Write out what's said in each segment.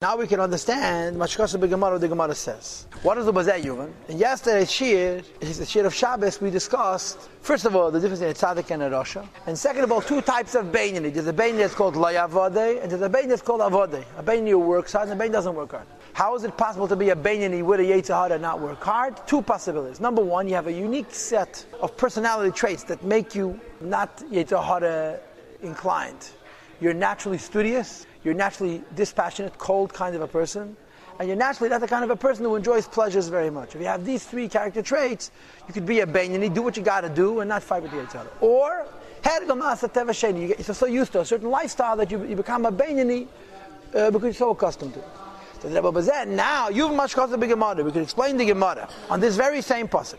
Now we can understand Mashkasa B'Gemara, the Gemara says. What is the Bazeh Yuvan? In yesterday's Shir, the Shir of Shabbos, we discussed, first of all, the difference in a tzaddik and a rasha. And second of all, two types of Beinani. There's a Beinani that's called Lo Yavadeh, and there's a Beinani that's called Avodeh. A Beinani who works hard, and a Beinani doesn't work hard. How is it possible to be a Beinani with a Yetzer Hara and not work hard? Two possibilities. Number one, you have a unique set of personality traits that make you not Yetzer Hara inclined. You're naturally studious, you're naturally dispassionate, cold kind of a person, and you're naturally not the kind of a person who enjoys pleasures very much. If you have these three character traits, you could be a Beinani, do what you got to do, and not fight with the Yetzer Hara. Or, you're so used to a certain lifestyle that you become a Beinani because you're so accustomed to it. So now, you've much caused the big Gemara. We can explain the Gemara on this very same pasuk.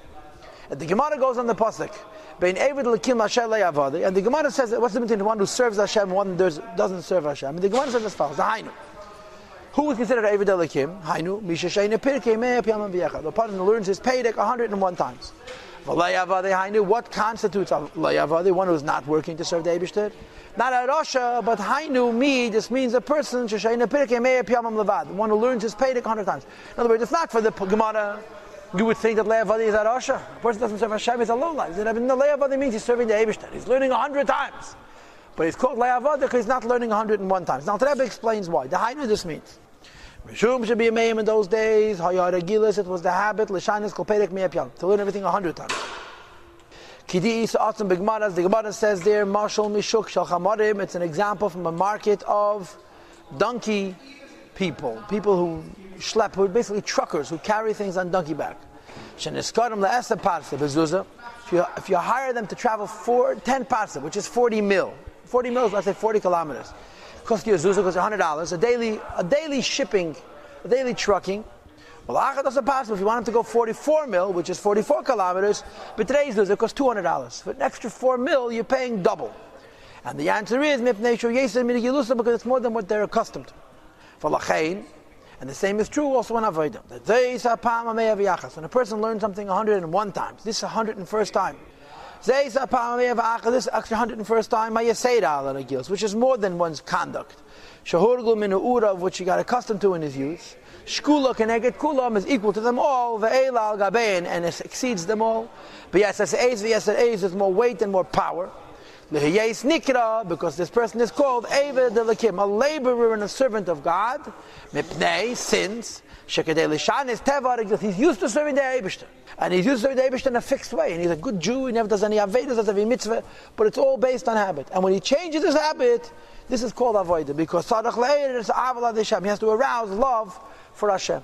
The Gemara goes on the pasuk. And the Gemara says, what's the difference between one who serves Hashem and one who doesn't serve Hashem? And the Gemara says as follows, the Hainu. Who is considered Eved Elikim? Hainu, the person who learns his Pedic 101 times. What constitutes a Layavadi? One who is not working to serve the Eibishter? Not a Rasha, but Hainu, this means a person, the one who learns his Pedic 100 times. In other words, it's not for the Gemara. You would think that Le'avadi is a Rasha. A person doesn't serve Hashem, is a lowlife. The Le'avadi means he's serving the Eibishter. He's learning 100 times. But he's called Le'avadi because he's not learning 101 times. Now, the Rebbe explains why. The Hainu this means. Mishum should be a Meim in those days. Hayar Agilis, it was the habit. L'shanis kol Pedek Me'apyam. To learn everything 100 times. Kidi Isa Atzim B'Gmaras. The Gemara says there, Marshal Mishuk Shal Chamarim. It's an example from a market of donkey people who schlep, who are basically truckers who carry things on donkey back. If you hire them to travel 10 parsa, which is 40 mil, 40 mil is, let's say 40 kilometers, cost you a zuzah, costs $100, a daily shipping, a daily trucking. If you want them to go 44 mil, which is 44 kilometers, but today's zuzah costs $200. For an extra 4 mil, you're paying double. And the answer is because it's more than what they're accustomed to. And the same is true also in Avodah. When a person learns something 101 times, this is 101st time. This extra 101st time, which is more than one's conduct. Of which he got accustomed to in his youth. Shkula keneged kulam is equal to them all. And it exceeds them all. But yes, there's more weight and more power. Because this person is called Eved Elikim, a laborer and a servant of God. Mipnei, since he's used to serving the Eibishter, and he's used to serving the Eibishter in a fixed way, and he's a good Jew. He never does any Avedas, does every mitzvah, but it's all based on habit. And when he changes his habit, this is called Avodah, because Sadach Le'er is Aval Hashem. He has to arouse love for Hashem.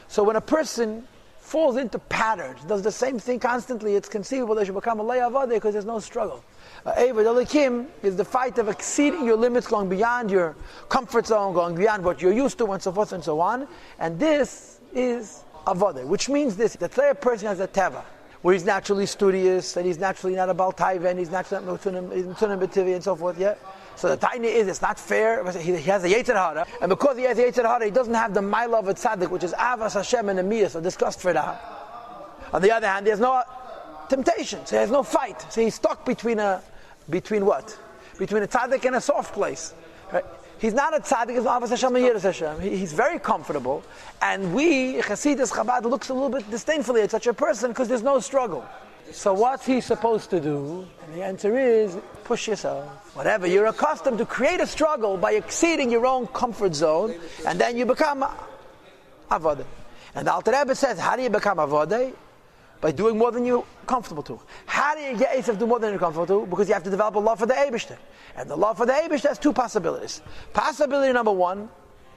So when a person falls into patterns, does the same thing constantly, it's conceivable they should become a Le'avadah because there's no struggle. Eved Elikim is the fight of exceeding your limits, going beyond your comfort zone, going beyond what you're used to, and so forth and so on. And this is Avodah, which means this: the third person has a Teva, where he's naturally studious, and he's naturally not a Baltaiva, and he's naturally not Mutzunim B'Tivi, and so forth. Yeah. So the Tanya is, it's not fair. He has a Yetzer Hara, and because he has a Yetzer Hara, he doesn't have the Mila of a Tzaddik, which is Avas Hashem and Emiyas, so discussed for that. On the other hand, there's no temptation, so there's no fight. So he's stuck between what? Between a tzaddik and a soft place. Right? He's not a tzaddik, he's not Avos Hashem and Yiras Hashem. He's very comfortable, and we, Chasidus Chabad, looks a little bit disdainfully at such a person because there's no struggle. So what's he supposed to do? And the answer is, push yourself. Whatever, you're accustomed to create a struggle by exceeding your own comfort zone, and then you become Avodah. And the Alter Rebbe says, how do you become Avodah? By doing more than you're comfortable to. How do you get yourself to do more than you're comfortable to? Because you have to develop a love for the Eibishter. And the love for the Eibishter has two possibilities. Possibility number one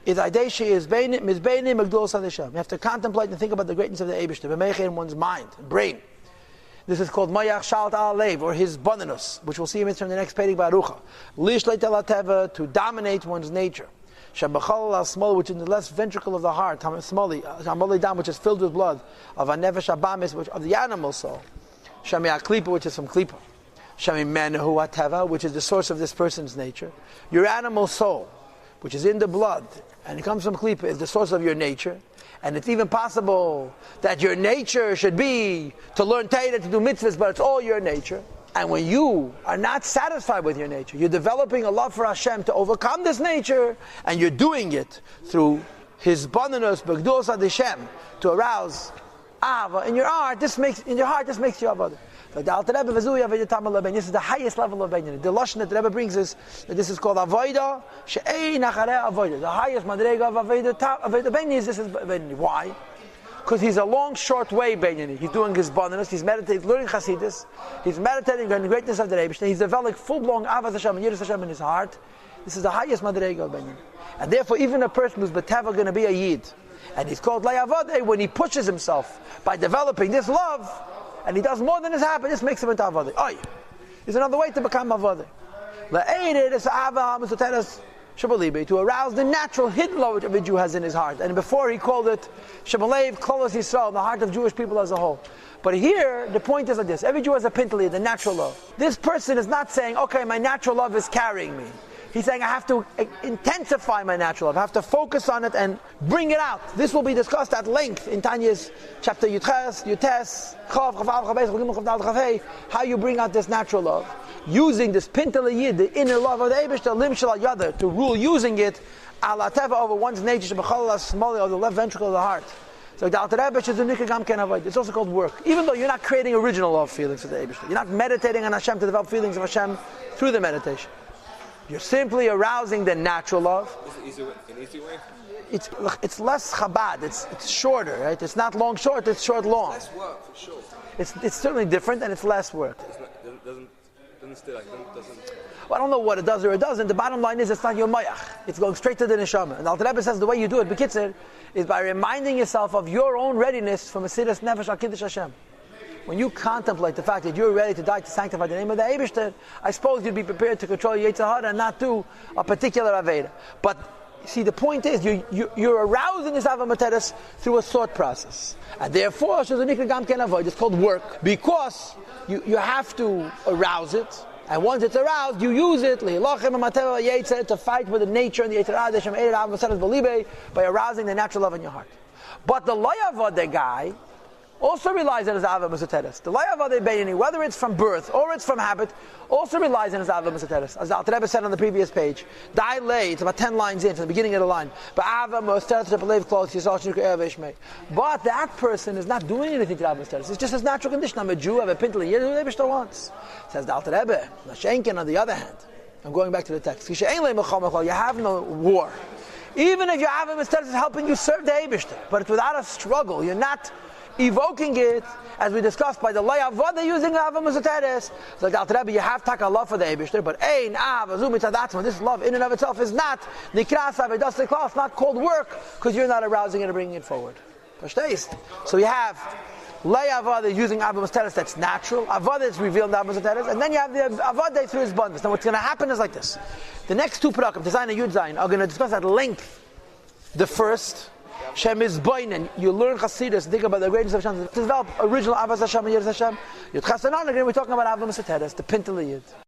is Aideshi is Mizbeini Megdol Sadesham. You have to contemplate and think about the greatness of the Eibishter, B'meicher in one's mind, brain. This is called Mayach Shalt Al Lev, or his bonus, which we'll see in the next Pedic Barucha. Lish Leitel Teva, to dominate one's nature. Shabachal al smol, which is in the left ventricle of the heart, smoli, Shamoli dam, which is filled with blood, of Anevesh Abamis, which of the animal soul, Shami Aklipa, which is from Klipa, Shami Menahu Ateva, which is the source of this person's nature. Your animal soul, which is in the blood, and it comes from Klipa, is the source of your nature. And it's even possible that your nature should be to learn Torah, to do mitzvahs, but it's all your nature. And when you are not satisfied with your nature, you're developing a love for Hashem to overcome this nature, and you're doing it through his bonus begdus adishem, to arouse ava in your heart. This makes you avodah. So the Alter Rebbe v'zu avodah tamal lebein. This is the highest level of bein. The lashon that the Rebbe brings is that this is called avodah she'ein acharei avodah. The highest madrega of avodah bein is this is bein. Why? Because he's a long, short way bein. He's doing his bonus. He's meditating, learning Hasidus. He's meditating on the greatness of the Rebbe. He's developing full-blown avas Hashem and yiras Hashem in his heart. This is the highest madrega of bein. And therefore, even a person who's beteva going to be a yid, and he's called layavode, when he pushes himself by developing this love, and he does more than his habit, this makes him into avodah. Oh, there's another way to become avodah. To arouse the natural hidden love which every Jew has in his heart. And before he called it Shemalev Klolos Yisrael, the heart of Jewish people as a whole. But here, the point is like this. Every Jew has a pintaliyah, the natural love. This person is not saying, okay, my natural love is carrying me. He's saying I have to intensify my natural love. I have to focus on it and bring it out. This will be discussed at length in Tanya's chapter Yutes, Chav, Chav, Chav, how you bring out this natural love. Using this pintal yid, the inner love of the Eibush, the lim shel yada, to rule using it, ala teva over one's nature, shebachal smali, or the left ventricle of the heart. So the Alter Rebbe is a nikagam ken avoid. It's also called work. Even though you're not creating original love feelings for the Eibush, you're not meditating on Hashem to develop feelings of Hashem through the meditation. You're simply arousing the natural love. Is it an easy way? It's less Chabad. It's shorter, right? It's not long short. It's short long. Less work for sure. It's certainly different, and it's less work. Well, I don't know what it does or it doesn't. The bottom line is it's not your mayach. It's going straight to the neshama. And the Alter Rebbe says the way you do it, B'kitzur, is by reminding yourself of your own readiness for Mesiras Nefesh al Kiddush Hashem. When you contemplate the fact that you're ready to die to sanctify the name of the Eibishter, I suppose you'd be prepared to control your Yetzer Hara and not do a particular Aveda. But see, the point is, you're arousing this Ava Materes through a thought process. And therefore, it's called work, because you have to arouse it. And once it's aroused, you use it to fight with the nature and the Yetzer Hara by arousing the natural love in your heart. But the Layavod guy also relies on his Ava Mesoteres. The Layavade Beini, whether it's from birth or it's from habit, also relies on his Ava Mesoteres. As the Alter Rebbe said on the previous page, Dai Lei, it's about 10 lines in, from the beginning of the line. But that person is not doing anything to Ava Mesoteres. It's just his natural condition. I'm a Jew, I have a pintle, you do whatever wants. Says the Alter Rebbe. Lashenkin, on the other hand, I'm going back to the text. You have no war. Even if your Ava Mesoteres is helping you serve the Eibishter, but it's without a struggle, you're not evoking it, as we discussed, by the layavod using Ava Mesoteres. So like the Alter Rebbe, you have taka love for the Eibishter, but ein Ava Zumitzadatma, this love in and of itself is not nikras avedas leklas, it's not called work, because you're not arousing it and bringing it forward. So you have layavod using Ava Mesoteres that's natural, avodah is revealed in Ava Mesoteres, and then you have the avodah through his abundance. Now what's going to happen is like this. The next two parakim, Tezayin and Yud Zayin, are going to discuss at length the first, Shem is boinen. You learn Hasidus, think about the greatness of Hashem, to develop original Avas Hashem and Yiras Hashem. Yud Chasanan, again, we're talking about Ava Mesoteres, the Pintal Yid.